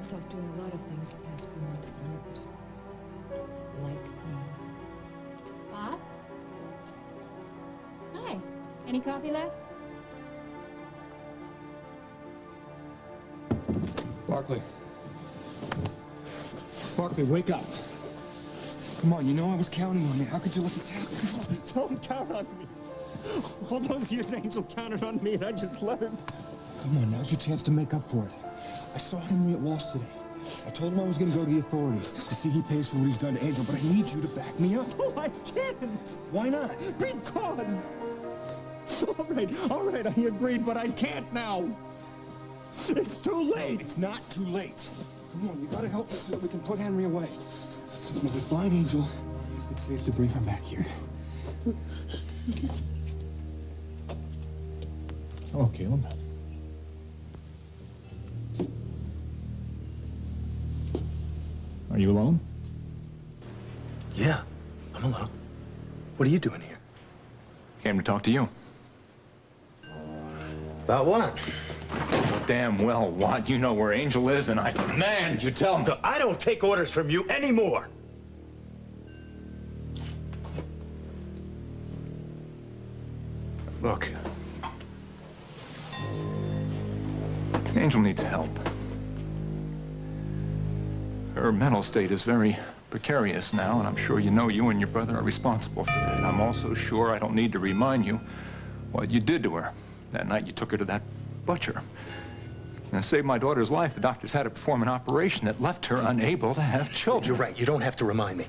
myself doing a lot of things the past few months that aren't like me. Bob? Hi. Any coffee left? Barkley. Barkley, wake up. Come on, you know I was counting on you. How could you let this happen? Don't count on me. All those years Angel counted on me and I just let her. Come on, now's your chance to make up for it. I saw Henry at Walsh today. I told him I was going to go to the authorities to see he pays for what he's done to Angel, but I need you to back me up. No, I can't. Why not? Because. All right, I agreed, but I can't now. It's too late. It's not too late. Come on, you got to help us so that we can put Henry away. So when we find Angel, it's safe to bring her back here. Oh, Caleb. Are you alone? Yeah, I'm alone. What are you doing here? Came to talk to you. About what? Well, damn well what. You know where Angel is, and I demand you tell me. I don't take orders from you anymore. Look. Angel needs help. Her mental state is very precarious now, and I'm sure you know you and your brother are responsible for that. I'm also sure I don't need to remind you what you did to her that night you took her to that butcher. And to save my daughter's life, the doctors had to perform an operation that left her unable to have children. You're right. You don't have to remind me.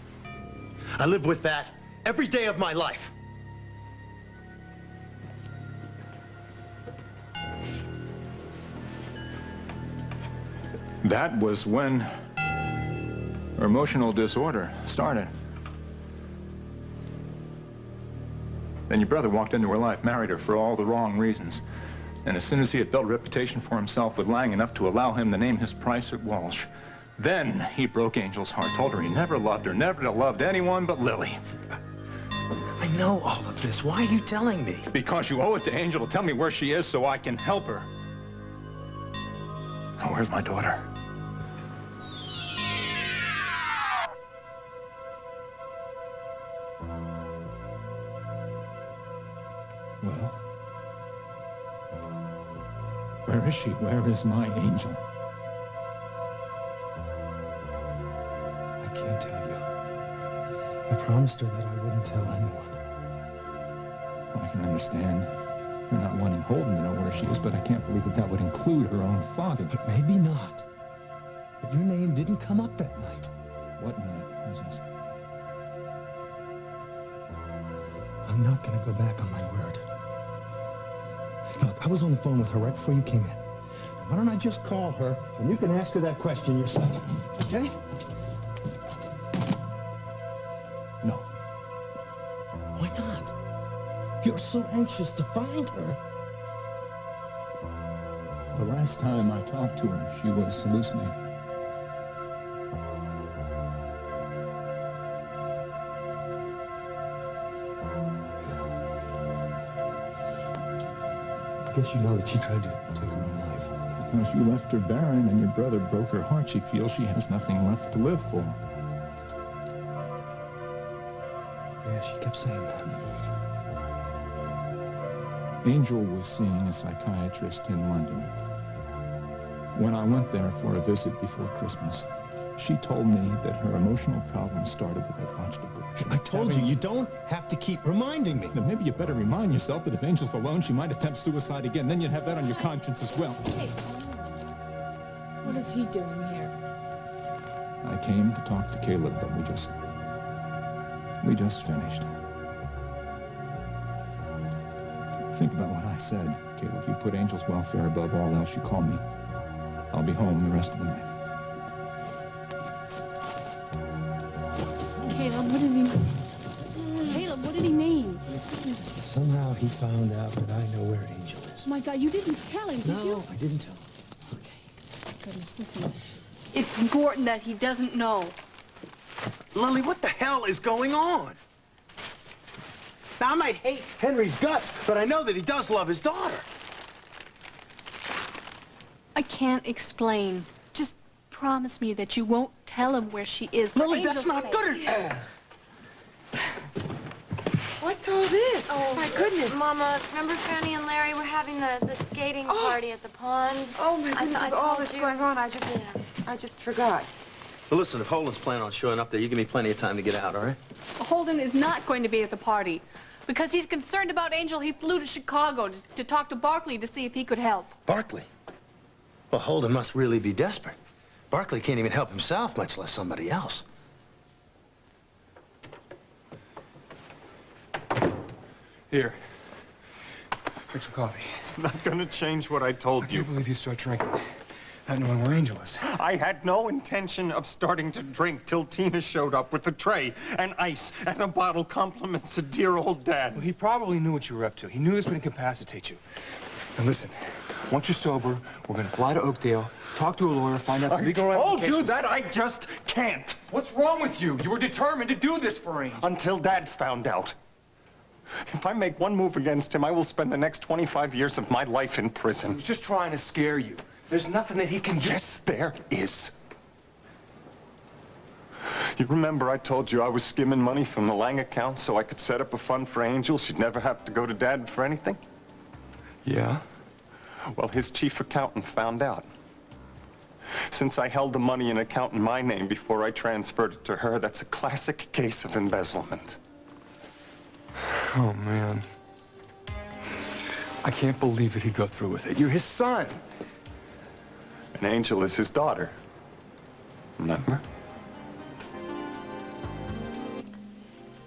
I live with that every day of my life. That was when her emotional disorder started. Then your brother walked into her life, married her for all the wrong reasons. And as soon as he had built a reputation for himself with Lang enough to allow him to name his price at Walsh, then he broke Angel's heart, told her he never loved her, never loved anyone but Lily. I know all of this. Why are you telling me? Because you owe it to Angel to tell me where she is so I can help her. Now, where's my daughter? Well, where is she? Where is my Angel? I can't tell you. I promised her that I wouldn't tell anyone. Well, I can understand her not wanting Holden to know where she is, but I can't believe that that would include her own father. But maybe not. But your name didn't come up that night. What night was this? I'm not going to go back on my word. Look, I was on the phone with her right before you came in. Now, why don't I just call her, and you can ask her that question yourself, okay? No. Why not? If you're so anxious to find her. The last time I talked to her, she was hallucinating. I guess you know that she tried to take her own life. Because you left her barren and your brother broke her heart, she feels she has nothing left to live for. Yeah, she kept saying that. Angel was seeing a psychiatrist in London. When I went there for a visit before Christmas, she told me that her emotional problem started with that botched abortion. I told you, you don't have to keep reminding me. Then maybe you better remind yourself that if Angel's alone, she might attempt suicide again. Then you'd have that on your conscience as well. Hey, what is he doing here? I came to talk to Caleb, but we just finished. Think about what I said, Caleb. You put Angel's welfare above all else. You call me. I'll be home the rest of the night. Caleb, what does he mean? Caleb, what did he mean? Somehow he found out that I know where Angel is. Oh, my God, you didn't tell him, did you? No, I didn't tell him. Okay. Goodness, listen. It's important that he doesn't know. Lily, what the hell is going on? Now, I might hate Henry's guts, but I know that he does love his daughter. I can't explain. Just promise me that you won't tell him where she is? For Lily, Angel's that's not sake. good. What's all this? Oh, my goodness. Mama, remember Fanny and Larry were having the skating party at the pond? Oh, my goodness, with all this you. going on, I just forgot. Well, listen, if Holden's planning on showing up there, you give me plenty of time to get out, all right? Holden is not going to be at the party. Because he's concerned about Angel, he flew to Chicago to talk to Barkley to see if he could help. Barkley? Well, Holden must really be desperate. Barkley can't even help himself, much less somebody else. Here. Drink some coffee. It's not gonna change what I told I you. can't believe you start drinking, not knowing where Angel is. I had no intention of starting to drink till Tina showed up with a tray and ice and a bottle compliments of dear old Dad. Well, he probably knew what you were up to. He knew this would incapacitate you. Now listen, once you're sober, we're gonna fly to Oakdale, talk to a lawyer, find out the legal told you ramifications. that I just can't. What's wrong with you? You were determined to do this for Angel. Until Dad found out. If I make one move against him, I will spend the next 25 years of my life in He prison. was just trying to scare you. There's nothing that he can do. Yes, there is. You remember I told you I was skimming money from the Lang account so I could set up a fund for Angel? She'd never have to go to Dad for anything? Yeah? Well, his chief accountant found out. Since I held the money in account in my name before I transferred it to her, that's a classic case of embezzlement. Oh, man. I can't believe that he'd go through with it. You're his son. And Angel is his daughter. Remember?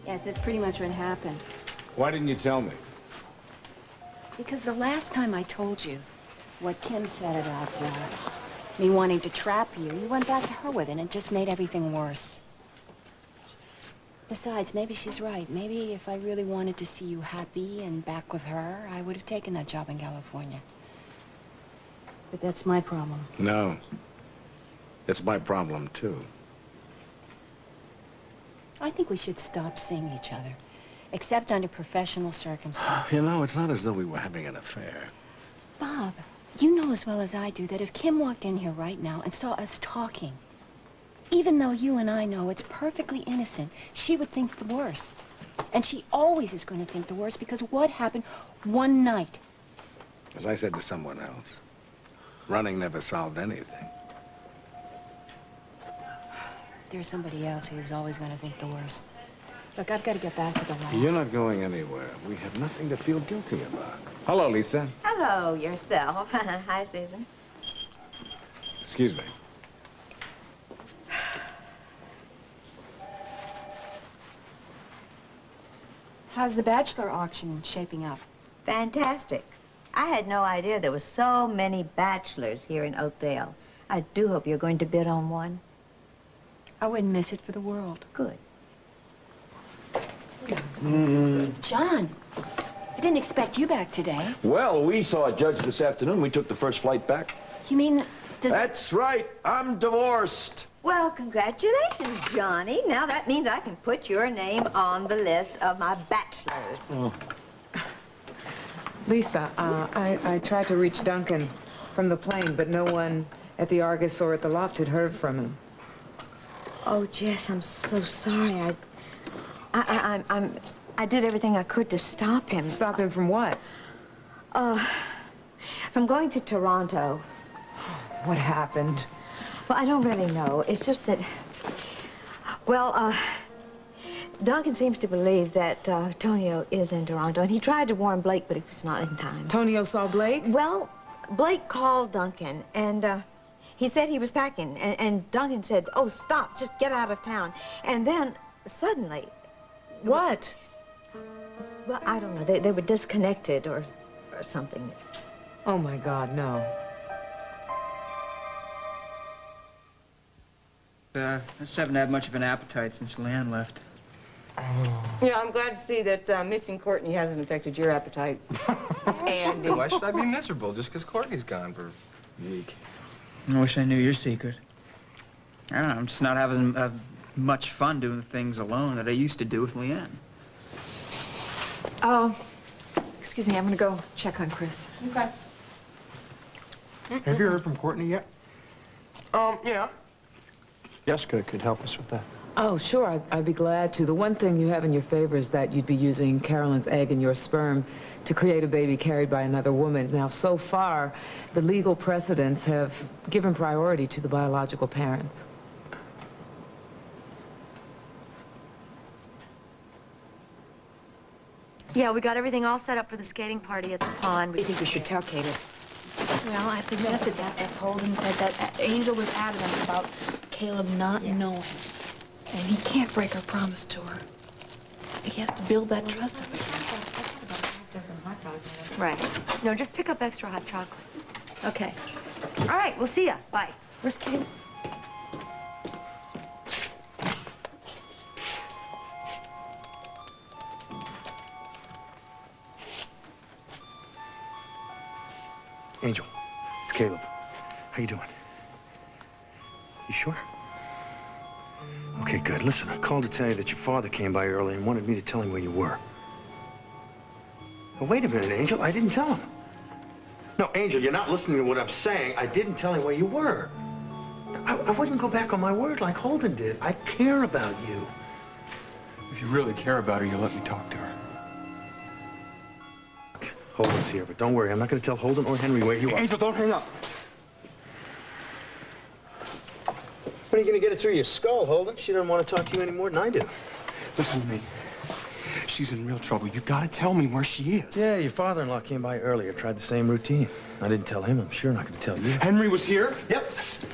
Yes, that's pretty much what happened. Why didn't you tell me? Because the last time I told you what Kim said about me wanting to trap you, you went back to her with it, and it just made everything worse. Besides, maybe she's right. Maybe if I really wanted to see you happy and back with her, I would have taken that job in California. But that's my problem. No. It's my problem, too. I think we should stop seeing each other, except under professional circumstances. You know, it's not as though we were having an affair. Bob, you know as well as I do that if Kim walked in here right now and saw us talking, even though you and I know it's perfectly innocent, she would think the worst. And she always is going to think the worst because what happened one night? As I said to someone else, running never solved anything. There's somebody else who's always going to think the worst. Look, I've got to get back to the law. You're not going anywhere. We have nothing to feel guilty about. Hello, Lisa. Hello, yourself. Hi, Susan. Excuse me. How's the bachelor auction shaping up? Fantastic. I had no idea there were so many bachelors here in Oakdale. I do hope you're going to bid on one. I wouldn't miss it for the world. Good. John, I didn't expect you back today. Well, we saw a judge this afternoon. We took the first flight back. You mean, That's right. I'm divorced. Well, congratulations, Johnny. Now that means I can put your name on the list of my bachelors. Oh. Lisa, I tried to reach Duncan from the plane, but no one at the Argus or at the loft had heard from him. Oh, Jess, I'm so sorry. I did everything I could to stop him. Stop him from what? From going to Toronto. What happened? Well, I don't really know. It's just that, well, Duncan seems to believe that Tonio is in Toronto, and he tried to warn Blake, but he was not in time. Tonio saw Blake? Well, Blake called Duncan, and he said he was packing, and Duncan said, oh, stop, just get out of town. And then, suddenly... What? Well, I don't know. They were disconnected or something. Oh, my God, no. I just haven't had much of an appetite since Leanne left. Yeah, I'm glad to see that missing Courtney hasn't affected your appetite. And why should I be miserable just because Courtney's gone for a week? I wish I knew your secret. I don't know, I'm just not having much fun doing things alone that I used to do with Leanne. Excuse me, I'm gonna go check on Chris. Okay. Have you heard from Courtney yet? Yeah. Jessica could help us with that. Oh, sure, I'd be glad to. The one thing you have in your favor is that you'd be using Carolyn's egg and your sperm to create a baby carried by another woman. Now, so far, the legal precedents have given priority to the biological parents. Yeah, we got everything all set up for the skating party at the pond. I think we should tell Caleb. Well, I suggested that, but Holden said that Angel was adamant about Caleb not knowing. And he can't break her promise to her. He has to build that trust up again. Right. No, just pick up extra hot chocolate. Okay. All right, we'll see ya. Bye. Where's Caleb? Angel, it's Caleb. How you doing? You sure? Okay, good. Listen, I called to tell you that your father came by early and wanted me to tell him where you were. Now, wait a minute, Angel. I didn't tell him. No, Angel, you're not listening to what I'm saying. I didn't tell him where you were. I wouldn't go back on my word like Holden did. I care about you. If you really care about her, you'll let me talk to her. Okay, Holden's here, but don't worry. I'm not going to tell Holden or Henry where you are. Angel, don't hang up. When are you going to get it through your skull, Holden? She doesn't want to talk to you any more than I do. Listen to me. She's in real trouble. You gotta tell me where she is. Yeah, your father-in-law came by earlier, tried the same routine. I didn't tell him. I'm sure not going to tell you. Henry was here? Yep.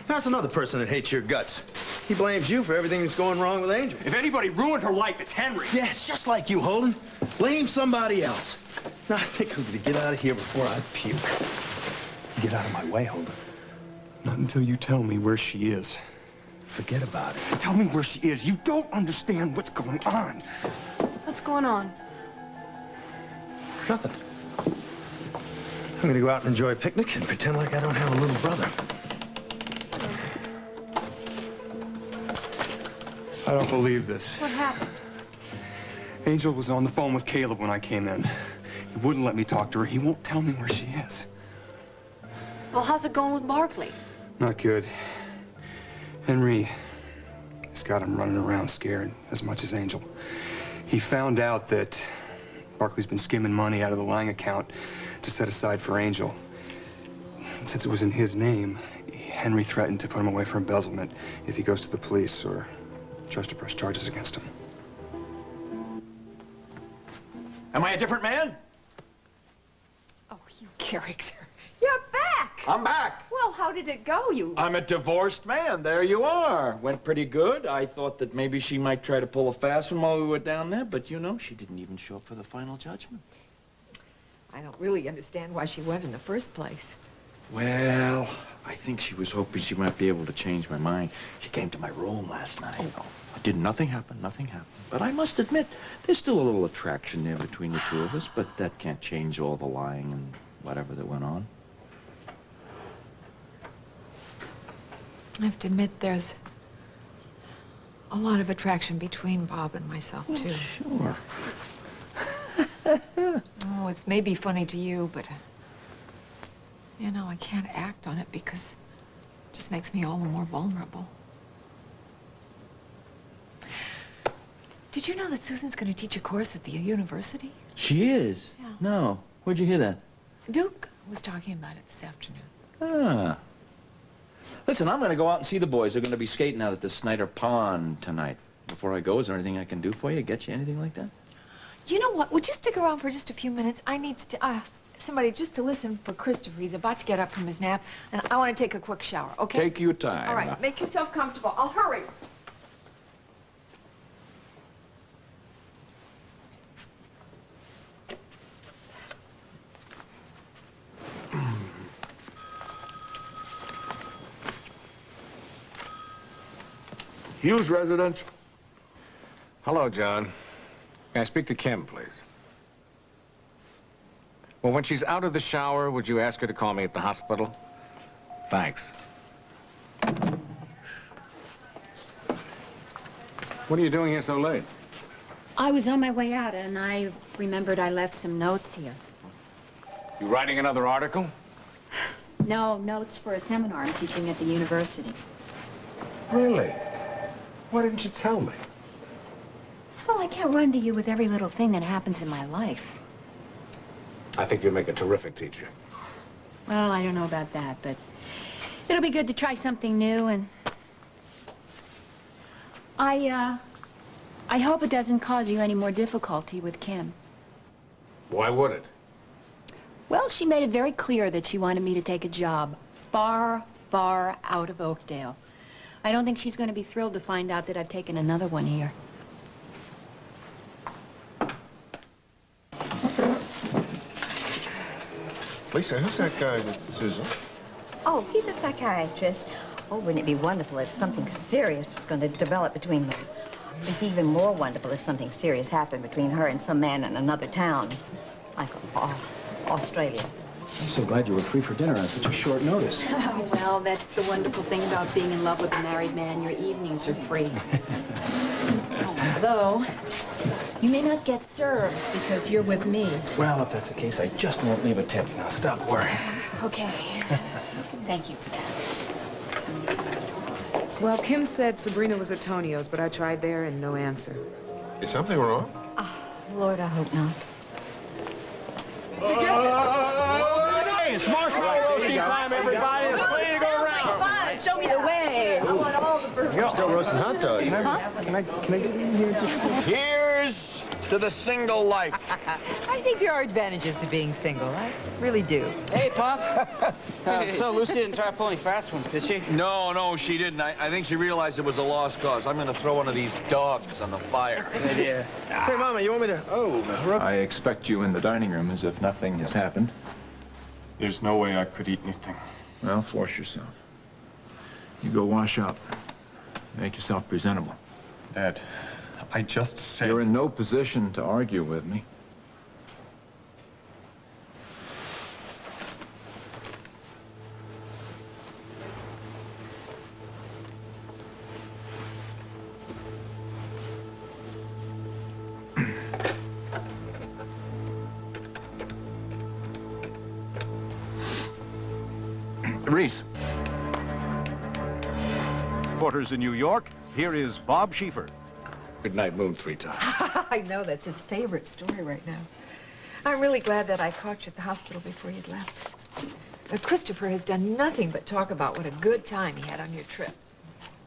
That's another person that hates your guts. He blames you for everything that's going wrong with Angel. If anybody ruined her life, it's Henry. Yeah, it's just like you, Holden. Blame somebody else. Now, I think I'm going to get out of here before I puke. Get out of my way, Holden. Not until you tell me where she is. Forget about it. Tell me where she is. You don't understand what's going on. What's going on? Nothing. I'm going to go out and enjoy a picnic and pretend like I don't have a little brother. I don't believe this. What happened? Angel was on the phone with Caleb when I came in. He wouldn't let me talk to her. He won't tell me where she is. Well, how's it going with Barkley? Not good. Henry has got him running around scared as much as Angel. He found out that Barkley's been skimming money out of the Lang account to set aside for Angel. Since it was in his name, Henry threatened to put him away for embezzlement if he goes to the police or tries to press charges against him. Am I a different man? Oh, you character. You're back! I'm back. Well, how did it go? I'm a divorced man. There you are. Went pretty good. I thought that maybe she might try to pull a fast one while we were down there, but you know, she didn't even show up for the final judgment. I don't really understand why she went in the first place. Well, I think she was hoping she might be able to change my mind. She came to my room last night. Oh. Nothing happened. But I must admit, there's still a little attraction there between the two of us, but that can't change all the lying and whatever that went on. I have to admit, there's a lot of attraction between Bob and myself, too. Sure. Oh, it's maybe funny to you, but, you know, I can't act on it because it just makes me all the more vulnerable. Did you know that Susan's going to teach a course at the university? She is? Yeah. No. Where'd you hear that? Duke was talking about it this afternoon. Ah. Listen, I'm going to go out and see the boys. They're going to be skating out at the Snyder Pond tonight. Before I go, is there anything I can do for you? Get you anything like that? You know what? Would you stick around for just a few minutes? I need to, somebody just to listen for Christopher. He's about to get up from his nap, and I want to take a quick shower, okay? Take your time. All right, make yourself comfortable. I'll hurry. Hughes residence. Hello, John. May I speak to Kim, please? Well, when she's out of the shower, would you ask her to call me at the hospital? Thanks. What are you doing here so late? I was on my way out, and I remembered I left some notes here. You writing another article? No, notes for a seminar I'm teaching at the university. Really? Why didn't you tell me? Well, I can't run to you with every little thing that happens in my life. I think you'd make a terrific teacher. Well, I don't know about that, but it'll be good to try something new, and I hope it doesn't cause you any more difficulty with Kim. Why would it? Well, she made it very clear that she wanted me to take a job far, far out of Oakdale. I don't think she's going to be thrilled to find out that I've taken another one here. Lisa, who's that guy with Susan? Oh, he's a psychiatrist. Oh, wouldn't it be wonderful if something serious was going to develop between them? It'd be even more wonderful if something serious happened between her and some man in another town, like Australia. I'm so glad you were free for dinner on such a short notice. Well, that's the wonderful thing about being in love with a married man. Your evenings are free. Although, you may not get served because you're with me. Well, if that's the case, I just won't leave a tip. Now, stop worrying. Okay. Thank you for that. Well, Kim said Sabrina was at Tonio's, but I tried there and no answer. Is something wrong? Oh, Lord, I hope not. Hey, it's marshmallow roasting time, everybody. It's plenty to go around. Come on, show me the way. I want all the burgers. You're still roasting hot dogs. Can I get in here just... Here's to the single life. I think there are advantages to being single. I really do. Hey, Pop. So Lucy didn't try to pull any fast ones, did she? No, she didn't. I think she realized it was a lost cause. I'm going to throw one of these dogs on the fire. Good idea. Hey, Mama, you want me to... Oh, I expect you in the dining room as if nothing has happened. There's no way I could eat anything. Well, force yourself. You go wash up. Make yourself presentable. Dad, I just said... You're in no position to argue with me. Reese. Reporters in New York, here is Bob Schieffer. Good night, Moon 3 times. I know, that's his favorite story right now. I'm really glad that I caught you at the hospital before you'd left. Christopher has done nothing but talk about what a good time he had on your trip.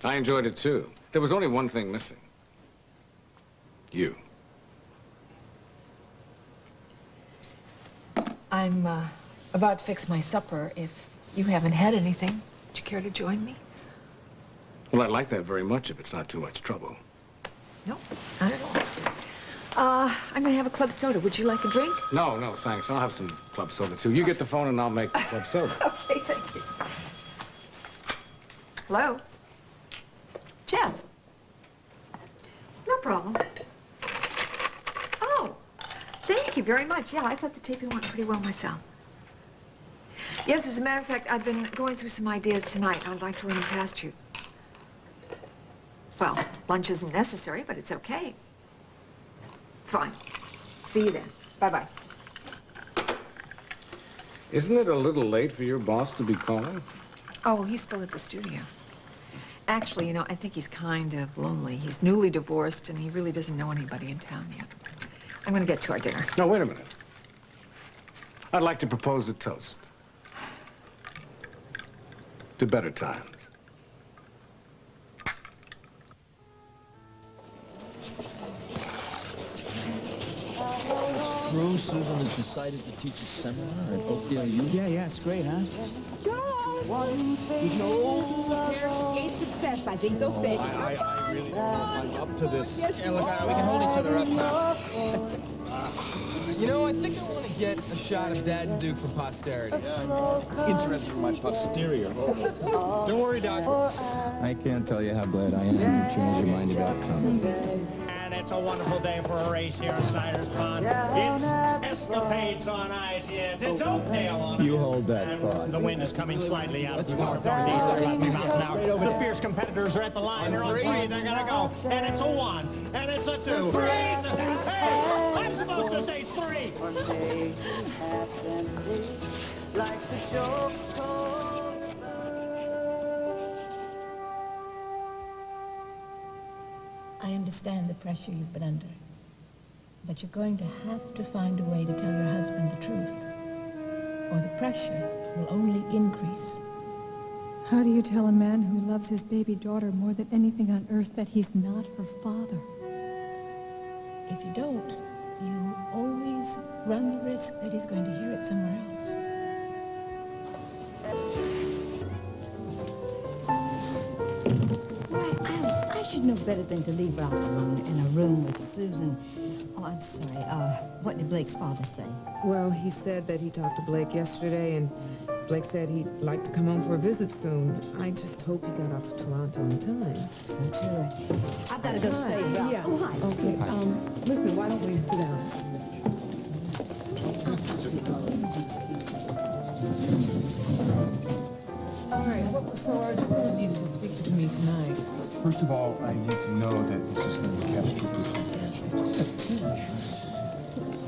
I enjoyed it, too. There was only one thing missing. You. I'm about to fix my supper. If you haven't had anything, would you care to join me? Well, I'd like that very much if it's not too much trouble. No, not at all. I'm gonna have a club soda. Would you like a drink? No, thanks. I'll have some club soda, too. You get the phone and I'll make the club soda. Okay, thank you. Hello? Jeff? No problem. Oh, thank you very much. Yeah, I thought the taping went pretty well myself. Yes, as a matter of fact, I've been going through some ideas tonight. I'd like to run them past you. Well, lunch isn't necessary, but it's okay. Fine. See you then. Bye-bye. Isn't it a little late for your boss to be calling? Oh, he's still at the studio. Actually, you know, I think he's kind of lonely. He's newly divorced, and he really doesn't know anybody in town yet. I'm going to get to our dinner. No, wait a minute. I'd like to propose a toast. To better times. True, Susan has decided to teach a seminar at Oakdale U. Yeah, it's great, huh? Great success. I think they'll fit. I really don't know if I'm up to this. Yeah, look, we can hold each other up now. You know, I think I want to get a shot of Dad and Duke for posterity. Interested in my posterior. Don't worry, Doc. I can't tell you how glad I am you changed your mind about coming. And it's a wonderful day for a race here at Snyder's Pond. It's Escapades on ice, yes. It's Oakdale on ice. You hold that thought. The wind is coming slightly out of the north-northeast at about 3 miles an hour. The fierce competitors are at the line. They're on 3. They're going to go. And it's a 1. And it's a 2. 3. Hey, I'm supposed to say 3. One day like the show. I understand the pressure you've been under. But you're going to have to find a way to tell your husband the truth, or the pressure will only increase. How do you tell a man who loves his baby daughter more than anything on earth that he's not her father? If you don't, you always run the risk that he's going to hear it somewhere else. Why, I should know better than to leave Ralph alone in a room with Susan. Oh, I'm sorry. What did Blake's father say? Well, he said that he talked to Blake yesterday, and Blake said he'd like to come home for a visit soon. I just hope he got out to Toronto in time. So true. I've got to go save Ralph. Yeah. Oh, hi. Okay, listen, why don't we sit down? All right, what was so urgent that you needed to speak to me tonight? First of all, I need to know that this is going to be kept strictly confidential.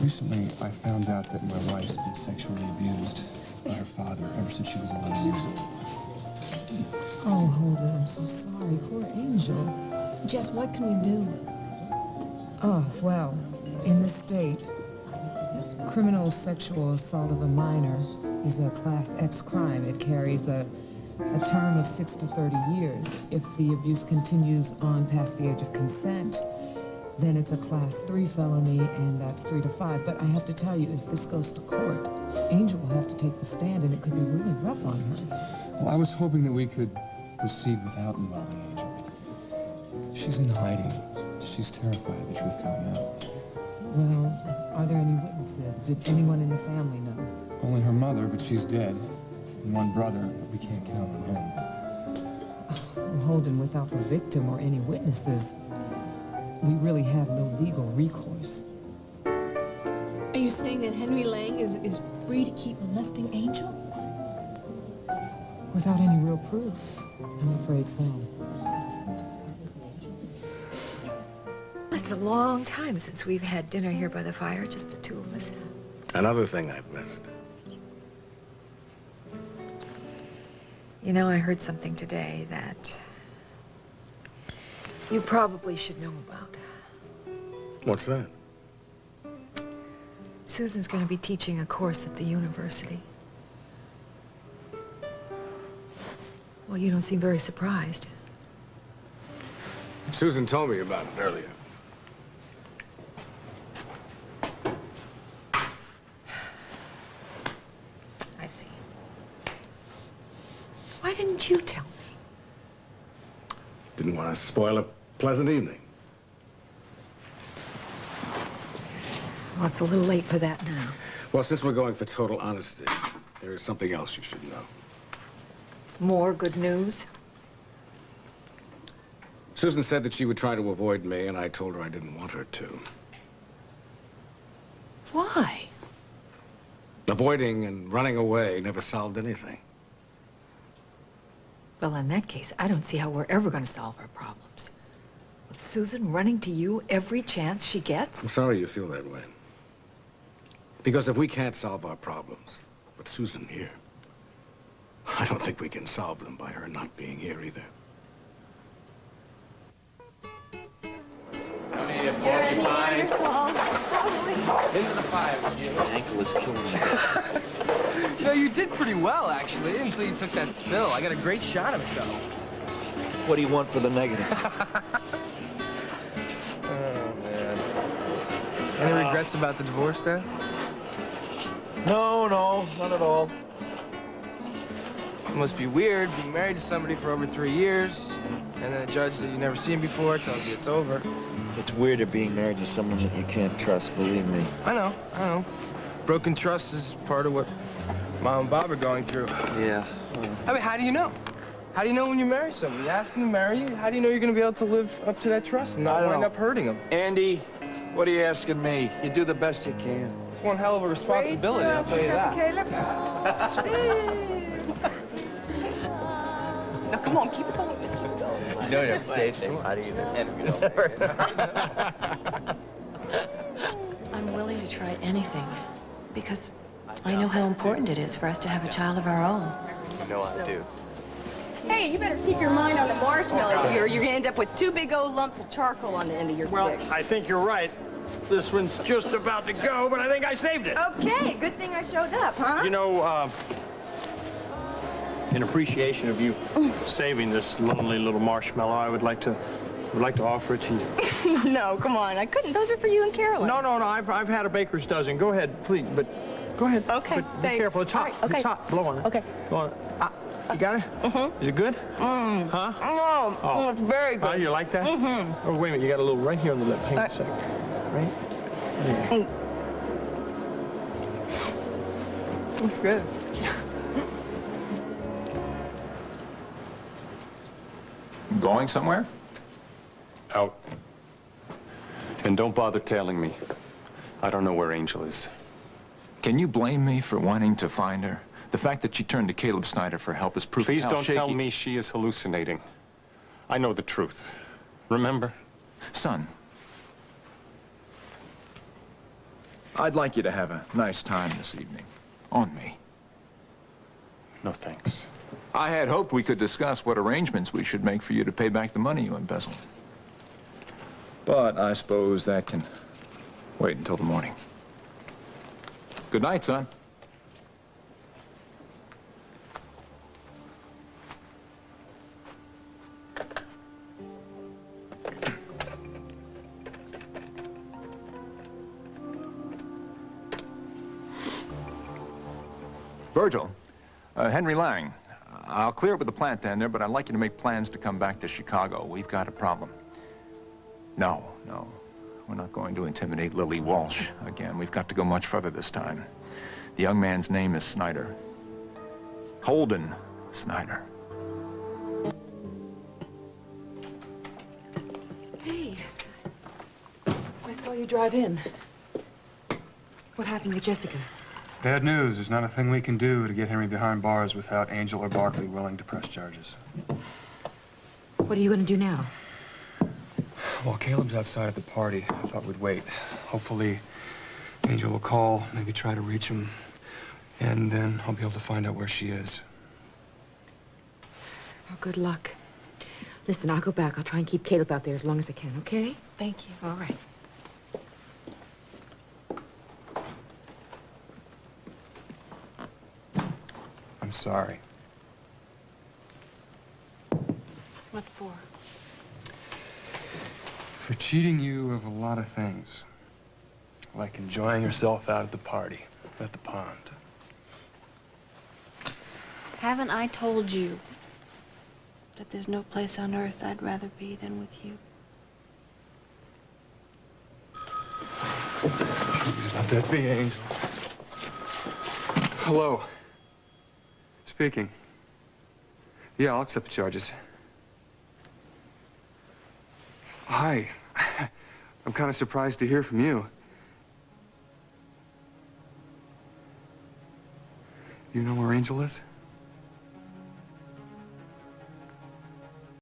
Recently, I found out that my wife's been sexually abused by her father ever since she was 11 years old. Oh, hold it, I'm so sorry. Poor Angel. Jess, what can we do? Oh, well, in this state, criminal sexual assault of a minor is a Class X crime. It carries a term of 6 to 30 years. If the abuse continues on past the age of consent, then it's a Class 3 felony, and that's 3 to 5. But I have to tell you, if this goes to court, Angel will have to take the stand, and it could be really rough on her. Well, I was hoping that we could proceed without involving Angel. She's in hiding. She's terrified of the truth coming out. Well, are there any witnesses? Did anyone in the family know? Only her mother, but she's dead. And one brother, but we can't count on him. Well, Holden, without the victim or any witnesses, we really have no legal recourse. Are you saying that Henry Lang is free to keep molesting Angel? Without any real proof, I'm afraid so. It's a long time since we've had dinner here by the fire, just the two of us. Another thing I've missed. You know, I heard something today that you probably should know about. What's that? Susan's going to be teaching a course at the university. Well, you don't seem very surprised. Susan told me about it earlier. I see. Why didn't you tell me? Didn't want to spoil a pleasant evening. Well, it's a little late for that now. Well, since we're going for total honesty, there is something else you should know. More good news? Susan said that she would try to avoid me, and I told her I didn't want her to. Why? Avoiding and running away never solved anything. Well, in that case, I don't see how we're ever going to solve our problems. With Susan running to you every chance she gets? I'm sorry you feel that way. Because if we can't solve our problems with Susan here, I don't think we can solve them by her not being here either. Into the fire. My ankle is killing me. You know, you did pretty well, actually, until you took that spill. I got a great shot of it, though. What do you want for the negative? Oh, man. Any regrets about the divorce, Dad? No, not at all. It must be weird being married to somebody for over 3 years, and then a judge that you've never seen before tells you it's over. It's weirder being married to someone that you can't trust, believe me. I know. Broken trust is part of what Mom and Bob are going through. Yeah. I mean, how do you know? How do you know when you marry someone? You ask them to marry you, how do you know you're going to be able to live up to that trust and not wind up hurting them? Andy, what are you asking me? You do the best you can. It's one hell of a responsibility, I'll tell you that. Now, come on, keep it going. You don't have to say anything about it either. I'm willing to try anything because I know how important it is for us to have a child of our own. You know I do. Hey, you better keep your mind on the marshmallows. You're going to end up with 2 big old lumps of charcoal on the end of your Well, stick. I think you're right. This one's just about to go, but I think I saved it. Okay, good thing I showed up, huh? You know, in appreciation of you saving this lonely little marshmallow, I would like to offer it to you. No, come on. I couldn't. Those are for you and Carolyn. No. I've had a baker's dozen. Go ahead, please. But go ahead. Okay. But be careful. It's hot. Right, okay. It's hot. Blow on it. Okay. Blow on it. You got it? Mm-hmm. Is it good? Huh? No. Oh. It's very good. You like that? Mm-hmm. Oh, wait a minute. You got a little right here on the lip. Hang on a sec. Right? Yeah. It's good. Going somewhere? Out. And don't bother tailing me. I don't know where Angel is. Can you blame me for wanting to find her? The fact that she turned to Caleb Snyder for help is proof Please how don't shaky... tell me she is hallucinating. I know the truth. Remember? Son, I'd like you to have a nice time this evening. On me. No thanks. I had hoped we could discuss what arrangements we should make for you to pay back the money you embezzled. But I suppose that can wait until the morning. Good night, son. Virgil, Henry Lang. I'll clear it with the plant down there, but I'd like you to make plans to come back to Chicago. We've got a problem. No. We're not going to intimidate Lily Walsh again. We've got to go much further this time. The young man's name is Snyder. Holden Snyder. Hey. I saw you drive in. What happened with Jessica? Bad news. There's not a thing we can do to get Henry behind bars without Angel or Barkley willing to press charges. What are you going to do now? While Caleb's outside at the party, I thought we'd wait. Hopefully, Angel will call, maybe try to reach him, and then I'll be able to find out where she is. Oh, good luck. Listen, I'll go back. I'll try and keep Caleb out there as long as I can, okay? Thank you. All right. I'm sorry. What for? For cheating you of a lot of things. Like enjoying yourself out at the party, at the pond. Haven't I told you that there's no place on earth I'd rather be than with you? Please let that be, Angel. Hello. Speaking. Yeah, I'll accept the charges. Hi. I'm kind of surprised to hear from you. You know where Angel is?